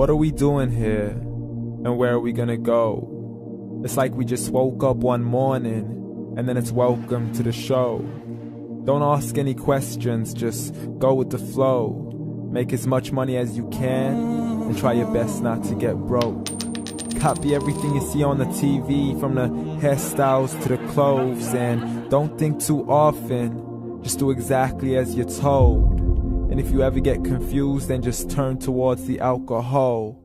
What are we doing here? And where are we gonna go? It's like we just woke up one morning and then it's welcome to the show. Don't ask any questions, just go with the flow. Make as much money as you can and try your best not to get broke. Copy everything you see on the TV, from the hairstyles to the clothes, and don't think too often, just do exactly as you're told. And if you ever get confused, then just turn towards the alcohol.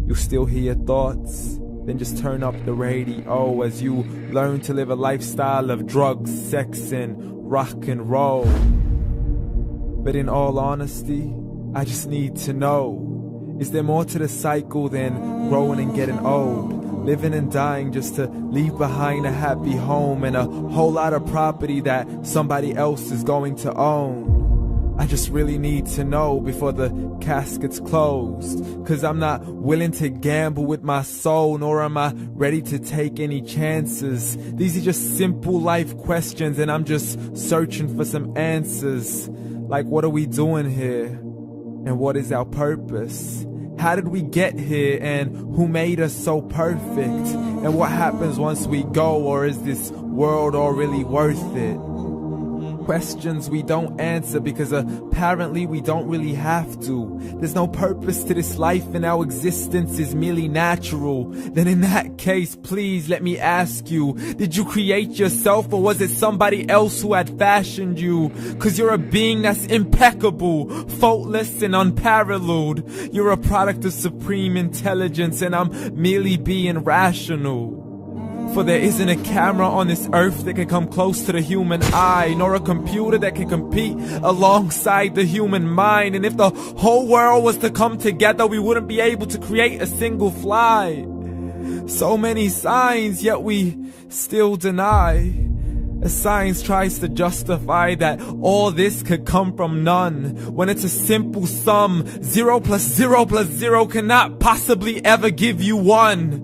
You'll still hear your thoughts, then just turn up the radio as you learn to live a lifestyle of drugs, sex, and rock and roll. But in all honesty, I just need to know, is there more to the cycle than growing and getting old? Living and dying just to leave behind a happy home and a whole lot of property that somebody else is going to own. I just really need to know before the casket's closed, 'cause I'm not willing to gamble with my soul, nor am I ready to take any chances. These are just simple life questions and I'm just searching for some answers. Like, what are we doing here? And what is our purpose? How did we get here, and who made us so perfect? And what happens once we go, or is this world all really worth it? Questions we don't answer because apparently we don't really have to. There's no purpose to this life and our existence is merely natural. Then in that case, please let me ask you, did you create yourself, or was it somebody else who had fashioned you? 'Cause you're a being that's impeccable, faultless and unparalleled. You're a product of supreme intelligence and I'm merely being rational. For there isn't a camera on this earth that can come close to the human eye, nor a computer that can compete alongside the human mind. And if the whole world was to come together, we wouldn't be able to create a single fly. So many signs, yet we still deny. As science tries to justify that all this could come from none, when it's a simple sum. 0 plus 0 plus 0 cannot possibly ever give you 1.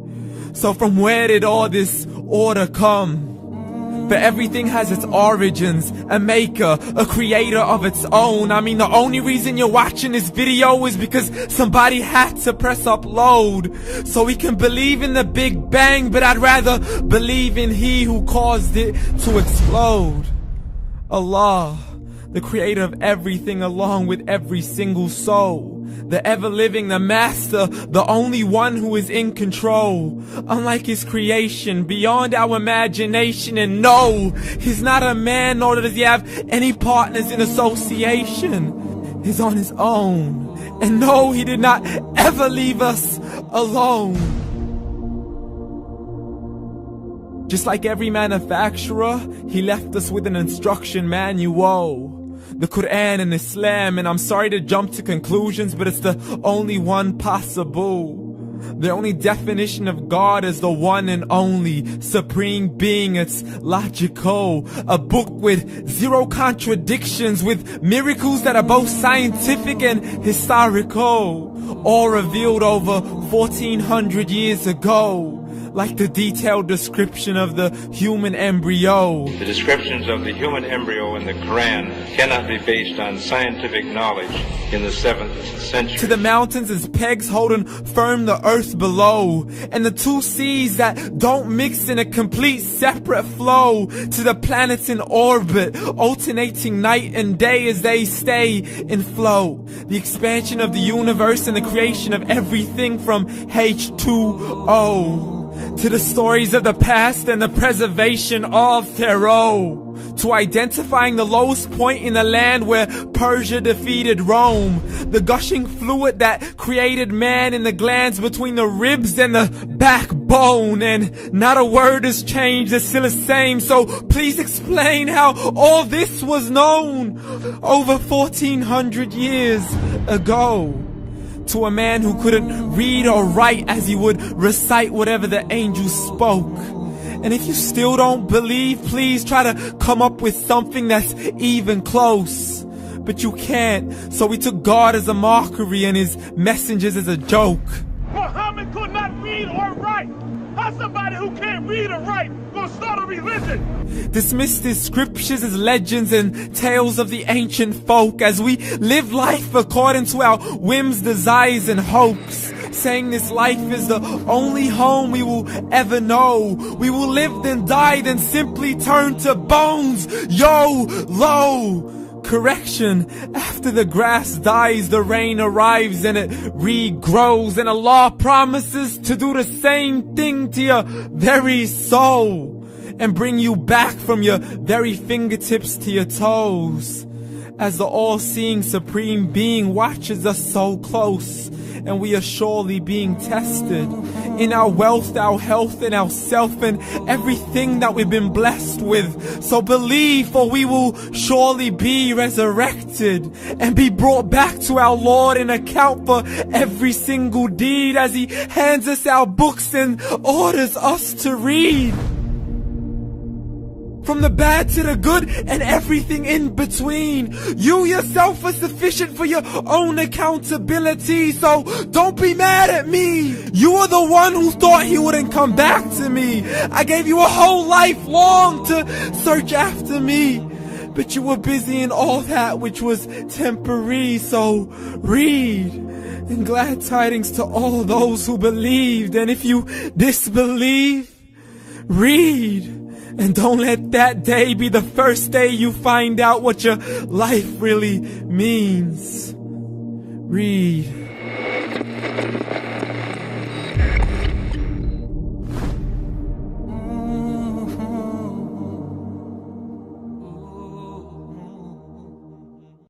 So from where did all this order come? For everything has its origins, a maker, a creator of its own. I mean, the only reason you're watching this video is because somebody had to press upload. So we can believe in the Big Bang, but I'd rather believe in He who caused it to explode. Allah, the creator of everything along with every single soul. The ever-living, the master, the only one who is in control. Unlike his creation, beyond our imagination. And no, he's not a man, nor does he have any partners in association. He's on his own. And no, he did not ever leave us alone. Just like every manufacturer, he left us with an instruction manual. The Quran and Islam, and I'm sorry to jump to conclusions, but it's the only one possible. The only definition of God is the one and only supreme being. It's logical, a book with 0 contradictions, with miracles that are both scientific and historical, all revealed over 1400 years ago. Like the detailed description of the human embryo. The descriptions of the human embryo in the Quran cannot be based on scientific knowledge in the 7th century. To the mountains as pegs holding firm the earth below, and the 2 seas that don't mix in a complete separate flow. To the planets in orbit, alternating night and day as they stay in flow. The expansion of the universe and the creation of everything from H2O. To the stories of the past and the preservation of Pharaoh. To identifying the lowest point in the land where Persia defeated Rome. The gushing fluid that created man in the glands between the ribs and the backbone. And not a word has changed, it's still the same. So please explain how all this was known over 1400 years ago. To a man who couldn't read or write, as he would recite whatever the angels spoke. And if you still don't believe, please try to come up with something that's even close. But you can't, so we took God as a mockery and his messengers as a joke. Muhammad could not read or write. How's somebody who can't read or write gonna start a religion? Dismissed his scriptures as legends and tales of the ancient folk, as we live life according to our whims, desires, and hopes. saying this life is the only home we will ever know. We will live then die then simply turn to bones. YOLO! Correction, after the grass dies, the rain arrives and it regrows, and Allah promises to do the same thing to your very soul and bring you back from your very fingertips to your toes, as the all-seeing supreme being watches us so close, and we are surely being tested in our wealth, our health, and our self, and everything that we've been blessed with. So believe, for we will surely be resurrected and be brought back to our Lord and account for every single deed, as He hands us our books and orders us to read. From the bad to the good and everything in between. You yourself are sufficient for your own accountability, so don't be mad at me. You are the one who thought He wouldn't come back to me. I gave you a whole life long to search after me, but you were busy in all that which was temporary. So read, and glad tidings to all those who believed. And if you disbelieve, read. And don't let that day be the first day you find out what your life really means. Read.